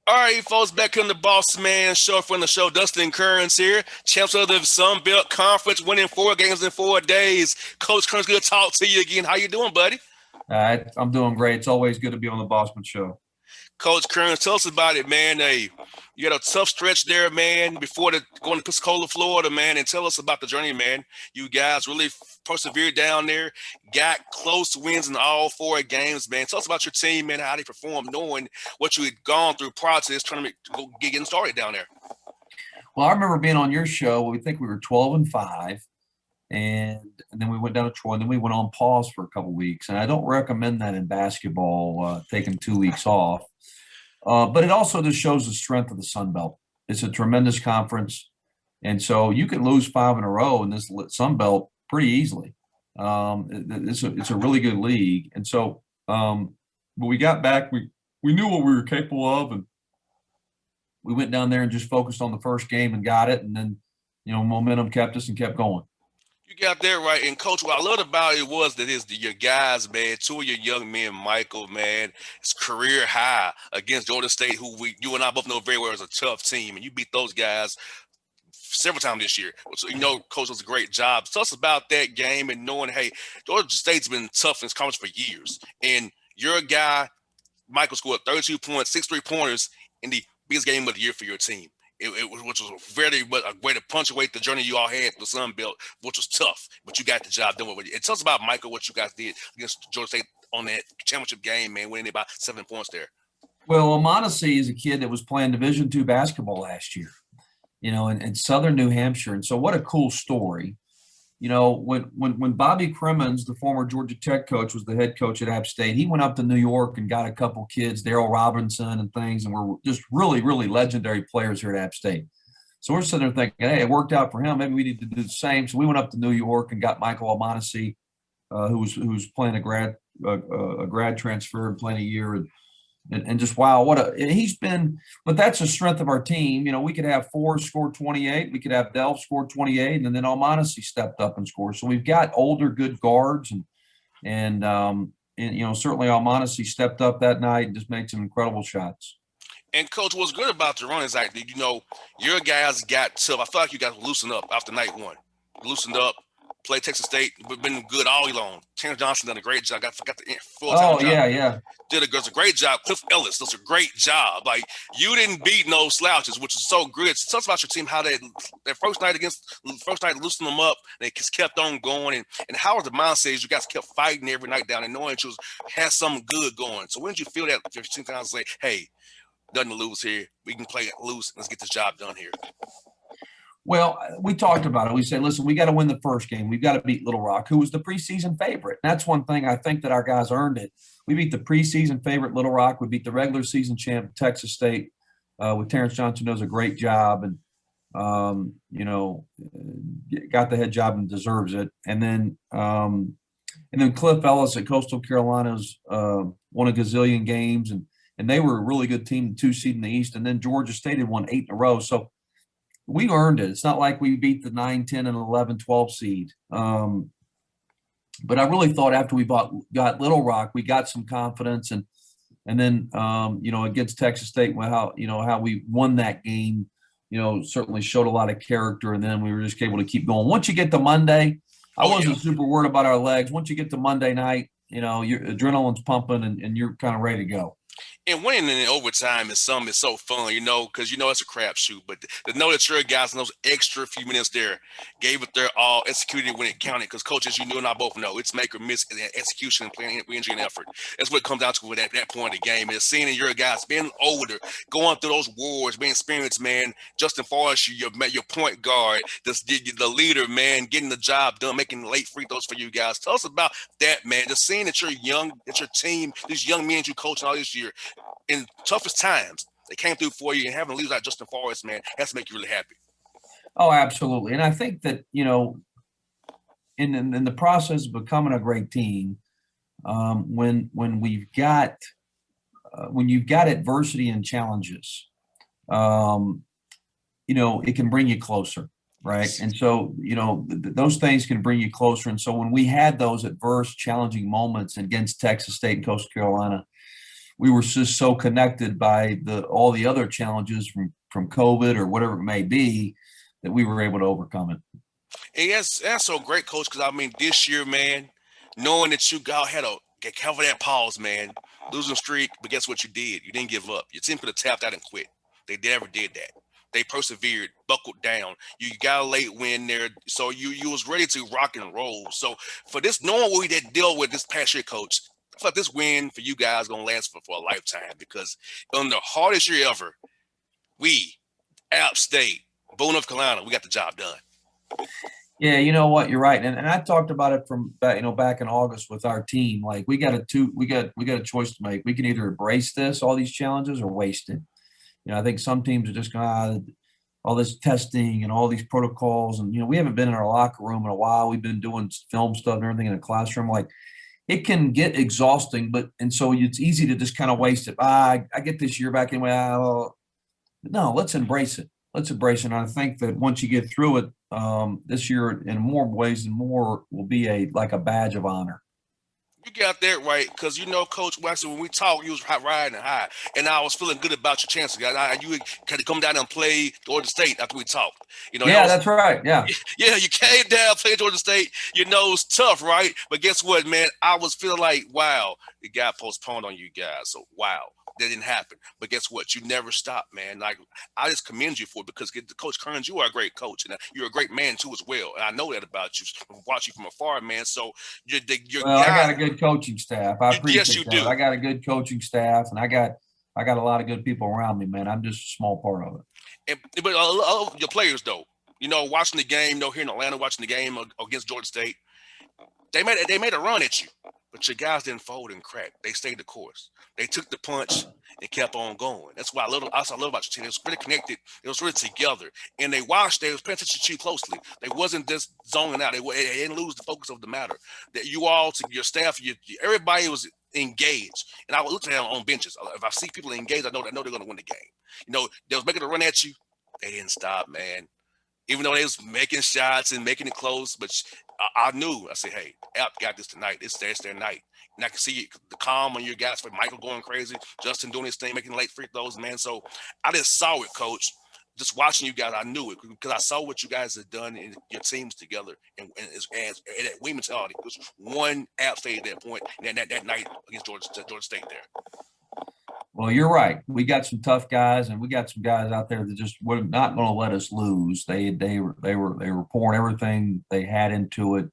All right, folks, back in the Bossman show from the show. Dustin Kerns here, champs of the Sun Belt Conference, winning 4 games in 4 days. Coach Kerns, good to talk to you again. How you doing, buddy? I'm doing great. It's always good to be on the Bossman Show. Coach Kerns, tell us about it, man. Hey, you got a tough stretch there, man, before going to Pensacola, Florida, man, and tell us about the journey, man. You guys really persevered down there, got close wins in all 4 games, man. Tell us about your team, man, how they performed, knowing what you had gone through prior to this tournament getting started down there. Well, I remember being on your show. We think we were 12-5, and then we went down to Troy, and then we went on pause for a couple of weeks. And I don't recommend that in basketball, taking 2 weeks off. But it also just shows the strength of the Sun Belt. It's a tremendous conference, and so you can lose 5 in a row in this Sun Belt pretty easily. It's a really good league, and so but we got back. We knew what we were capable of, and we went down there and just focused on the first game and got it, and then momentum kept us and kept going. You got that right. And coach, what I loved about it was that your guys, man, two of your young men, Michael, man, his career high against Georgia State, who you and I both know very well is a tough team, and you beat those guys several times this year. So, coach does a great job. Tell us about that game and knowing, hey, Georgia State's been tough in this conference for years. And your guy, Michael, scored 32 points, 6 3-pointers in the biggest game of the year for your team. Which was a way to punctuate the journey you all had to the Sun Belt, which was tough, but you got the job done with it. And tell us about Michael, what you guys did against Georgia State on that championship game, man, winning about 7 points there. Well, Modesty is a kid that was playing Division II basketball last year, in Southern New Hampshire. And so what a cool story. When Bobby Crimmins, the former Georgia Tech coach, was the head coach at App State, he went up to New York and got a couple kids, Daryl Robinson and things, and were just really, really legendary players here at App State. So we're sitting there thinking, hey, it worked out for him. Maybe we need to do the same. So we went up to New York and got Michael Almonacci, who was playing a grad transfer and playing a year, and just wow, but that's the strength of our team. We could have Ford score 28, we could have Delph score 28, and then Almonacci stepped up and scored. So we've got older good guards, and certainly Almonacci stepped up that night and just made some incredible shots. And coach, what's good about the run is like your guys got tough. I feel like you guys loosened up after night one. Loosened up. Played Texas State, but been good all year long. Terrence Johnson done a great job. Forgot the full-time job. Yeah. Does a great job. Cliff Ellis does a great job. Like, you didn't beat no slouches, which is so good. Tell us about your team, how that first night loosened them up, they just kept on going, and how was the mindset? You guys kept fighting every night down and knowing that you had something good going. So when did you feel that your team kind of say, hey, nothing to lose here. We can play it loose. Let's get this job done here. Well, we talked about it. We said, listen, we got to win the first game. We've got to beat Little Rock, who was the preseason favorite. And that's one thing I think that our guys earned it. We beat the preseason favorite Little Rock. We beat the regular season champ Texas State with Terrence Johnson, does a great job and, got the head job and deserves it. And then Cliff Ellis at Coastal Carolina's won a gazillion games, and they were a really good team, 2 seed in the East. And then Georgia State had won 8 in a row. So we earned it. It's not like we beat the 9, 10, and 11, 12 seed. But I really thought after we got Little Rock, we got some confidence, and then against Texas State, how we won that game, certainly showed a lot of character, and then we were just able to keep going. Once you get to Monday, I wasn't super worried about our legs. Once you get to Monday night, your adrenaline's pumping, and you're kind of ready to go. And winning in overtime is something that's so fun, because it's a crapshoot. But to know that your guys in those extra few minutes there gave it their all, executed when it counted. Because coaches, you and I both know, it's make or miss execution and planning, injury, and effort. That's what it comes down to at that point of the game. Is seeing your guys being older, going through those wars, being experienced, man. Justin Forrest, your point guard, the leader, man, getting the job done, making late free throws for you guys. Tell us about that, man. Just seeing that you're young, that your team, these young men you coaching all this year, in toughest times, they came through for you, and having leaders like Justin Forrest, man, has to make you really happy. Oh, absolutely. And I think that, in the process of becoming a great team, when you've got adversity and challenges, it can bring you closer, right? And so, those things can bring you closer. And so when we had those adverse, challenging moments against Texas State and Coastal Carolina, we were just so connected by all the other challenges from COVID or whatever it may be that we were able to overcome it. And that's so great, coach, because I mean, this year, man, knowing that you got had a get cover that pause, man, losing streak, but guess what you did? You didn't give up. Your team could have tapped out and quit. They never did that. They persevered, buckled down. You got a late win there, so you was ready to rock and roll. So for this, knowing what we did deal with this past year, coach, I feel like this win for you guys gonna last for a lifetime because on the hardest year ever, we, App State, Boone, North Carolina, we got the job done. Yeah, you know what? You're right, and I talked about it from back in August with our team. Like we got a choice to make. We can either embrace all these challenges, or waste it. I think some teams are just going all this testing and all these protocols, and we haven't been in our locker room in a while. We've been doing film stuff and everything in the classroom. Like it can get exhausting, and so it's easy to just kind of waste it. I get this year back anyway. No, let's embrace it. Let's embrace it. And I think that once you get through it, this year, in more ways than more, will be like a badge of honor. You got that right, because Coach Waxman, when we talked, you was riding high, and I was feeling good about your chances. You had to come down and play Georgia State after we talked. That's right. Yeah, yeah, you came down, played Georgia State. It's tough, right? But guess what, man? I was feeling like, wow, it got postponed on you guys. So wow, that didn't happen. But guess what? You never stopped, man. Like I just commend you for it because Coach Kerns, you are a great coach, and you're a great man too as well. And I know that about you. Watch you from afar, man. So you're I got a good coaching staff. I appreciate yes, you that. do. I got a good coaching staff, and I got a lot of good people around me, man. I'm just a small part of it. But your players, though, watching the game, here in Atlanta, watching the game against Georgia State, they made a run at you, but your guys didn't fold and crack. They stayed the course. They took the punch and kept on going. That's why I love about your team. It was really connected. It was really together, and they was paying attention to you closely. They wasn't just zoning out. They didn't lose the focus of the matter. That you all, to your staff, everybody was engaged. And I would look at them on benches. If I see people engaged, I know they're going to win the game. They was making a run at you. They didn't stop, man. Even though they was making shots and making it close, but I knew. I said, hey, App got this tonight. It's their night. And I can see the calm on your guys, for Michael going crazy, Justin doing his thing, making late free throws, man. So I just saw it, Coach. Just watching you guys, I knew it because I saw what you guys had done in your teams together and that win mentality. It was one App State at that point, and that night against Georgia State there. Well, you're right. We got some tough guys, and we got some guys out there that just were not going to let us lose. They were pouring everything they had into it,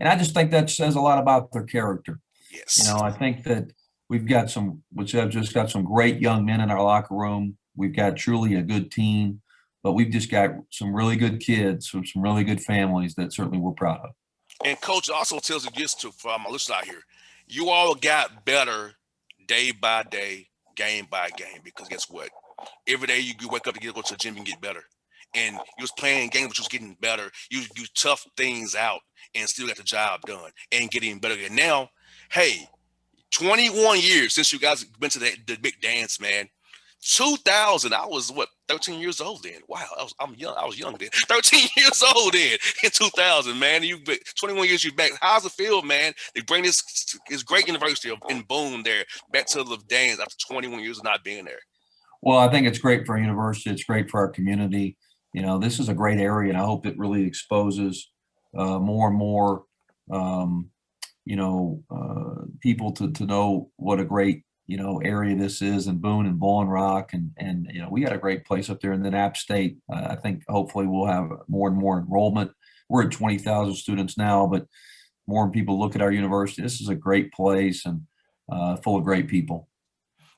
and I just think that says a lot about their character. Yes. I think that we've got some great young men in our locker room. We've got truly a good team, but we've just got some really good kids from some really good families that certainly we're proud of. And Coach also tells you this for my listeners out here: you all got better day by day, game by game, because guess what? Every day you wake up to go to the gym and get better. And you was playing games, but you was getting better. You tough things out and still got the job done and getting better. And now, hey, 21 years since you guys been to the big dance, man. 2000, I was 13 years old then. Wow, I'm young. I was young then. 13 years old then in 2000, man. 21 years you back. How's it feel, man? They bring this great university in Boone there back to the dance after 21 years of not being there. Well, I think it's great for our university. It's great for our community. This is a great area, and I hope it really exposes more and more, people to know what a great area this is in Boone and Bowling Rock, and we got a great place up there. And then App State, I think hopefully we'll have more and more enrollment. We're at 20,000 students now, but more people look at our university. This is a great place and full of great people.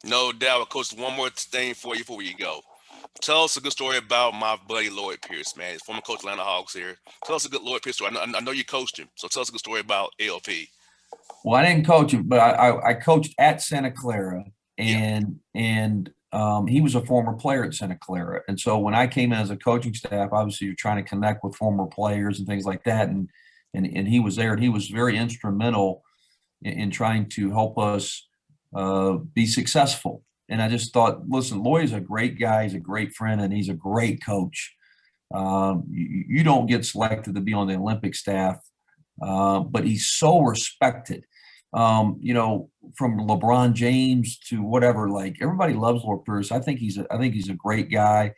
No doubt. Coach, one more thing for you before you go. Tell us a good story about my buddy Lloyd Pierce, man. He's former coach of Atlanta Hawks here. Tell us a good Lloyd Pierce story. I know you coached him, so tell us a good story about LP. Well, I didn't coach him, but I coached at Santa Clara, and he was a former player at Santa Clara. And so when I came in as a coaching staff, obviously you're trying to connect with former players and things like that. And he was there, and he was very instrumental in trying to help us be successful. And I just thought, listen, Lloyd is a great guy. He's a great friend, and he's a great coach. You don't get selected to be on the Olympic staff, but he's so respected. You know, from LeBron James to whatever, like everybody loves Lloyd Pierce. I think he's a great guy,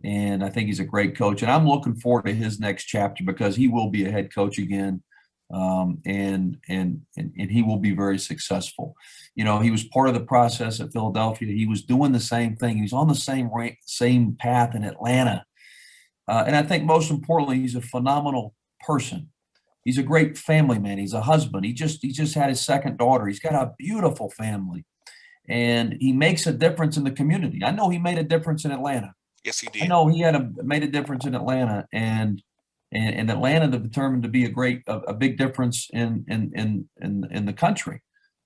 and I think he's a great coach. And I'm looking forward to his next chapter because he will be a head coach again, and he will be very successful. You know, he was part of the process at Philadelphia. He was doing the same thing. He was on the same path in Atlanta, and I think most importantly, he's a phenomenal person. He's a great family man. He's a husband. He just had his second daughter. He's got a beautiful family, and he makes a difference in the community. I know he made a difference in Atlanta. Yes, he I did. know he made a difference in Atlanta, and Atlanta determined to be a big difference in the country,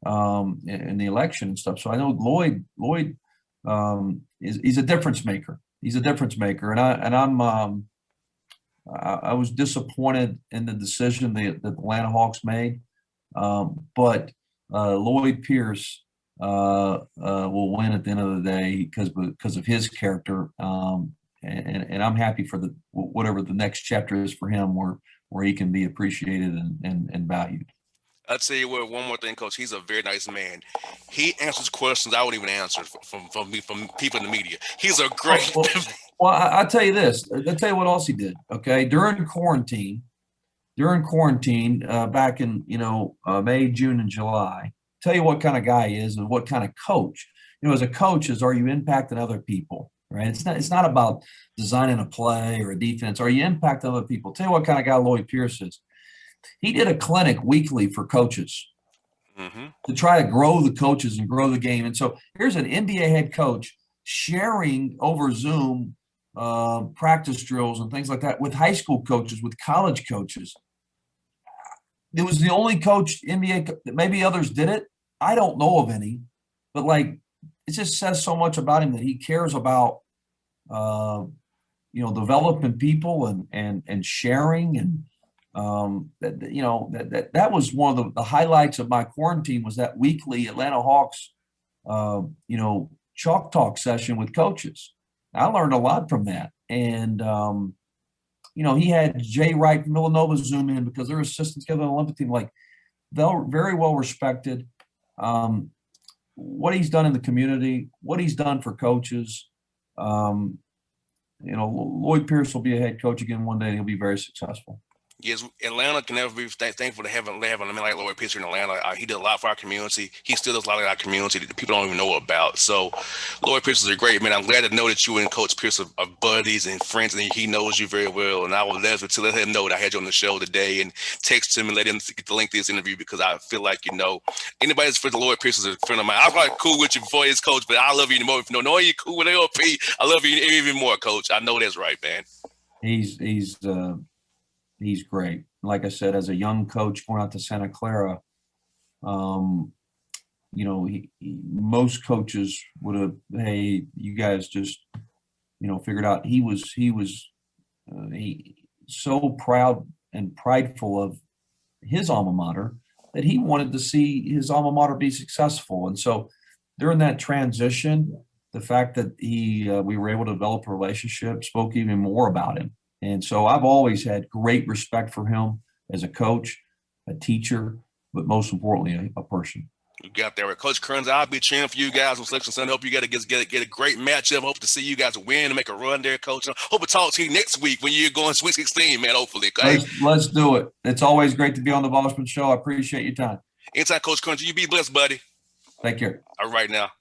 in the election and stuff. So I know Lloyd he's a difference maker. He's a difference maker, I was disappointed in the decision that the Atlanta Hawks made, but Lloyd Pierce will win at the end of the day because of his character, and I'm happy for whatever the next chapter is for him, where he can be appreciated and valued. I'll tell you what, one more thing, Coach. He's a very nice man. He answers questions I wouldn't even answer from people in the media. He's a great. Well, I'll tell you this. I'll tell you what else he did. Okay, during quarantine, back in May, June, and July. Tell you what kind of guy he is and what kind of coach. You know, as a coach, are you impacting other people? Right. It's not about designing a play or a defense. Are you impacting other people? Tell you what kind of guy Lloyd Pierce is. He did a clinic weekly for coaches to try to grow the coaches and grow the game. And so here's an NBA head coach sharing over Zoom practice drills and things like that with high school coaches, with college coaches. It was the only coach NBA, maybe others did it. I don't know of any, but like, it just says so much about him that he cares about, developing people and sharing. And, that was one of the highlights of my quarantine was that weekly Atlanta Hawks, chalk talk session with coaches. I learned a lot from that. And, he had Jay Wright from Villanova zoom in because they're assistants together on the Olympic team. Like, they're very well respected. What he's done in the community, what he's done for coaches. Lloyd Pierce will be a head coach again one day, and he'll be very successful. Yes, Atlanta can never be thankful to have a man like Lloyd Pierce in Atlanta. He did a lot for our community. He still does a lot of our community that people don't even know about. So Lloyd Pierce is a great man. I'm glad to know that you and Coach Pierce are buddies and friends, and he knows you very well. And I would love to let him know that I had you on the show today and text him and let him get the link to this interview because I feel like, anybody that's friends with Lloyd Pierce is a friend of mine. I'm probably cool with you before he's coach, but I love you more. Knowing you cool with LP, I love you even more, Coach. I know that's right, man. He's great. Like I said, as a young coach going out to Santa Clara, most coaches would have, hey, you guys just, figured out. He was so proud and prideful of his alma mater that he wanted to see his alma mater be successful. And so during that transition, the fact that we were able to develop a relationship spoke even more about him. And so I've always had great respect for him as a coach, a teacher, but most importantly, a person. You got there. Coach Kerns, I'll be cheering for you guys on Selection Sunday. Hope you get a great matchup. Hope to see you guys win and make a run there, Coach. Hope to talk to you next week when you're going Sweet 16, man, hopefully. Okay? Let's do it. It's always great to be on the Bossman Show. I appreciate your time. Anytime, Coach Kerns. You be blessed, buddy. Take care. All right now.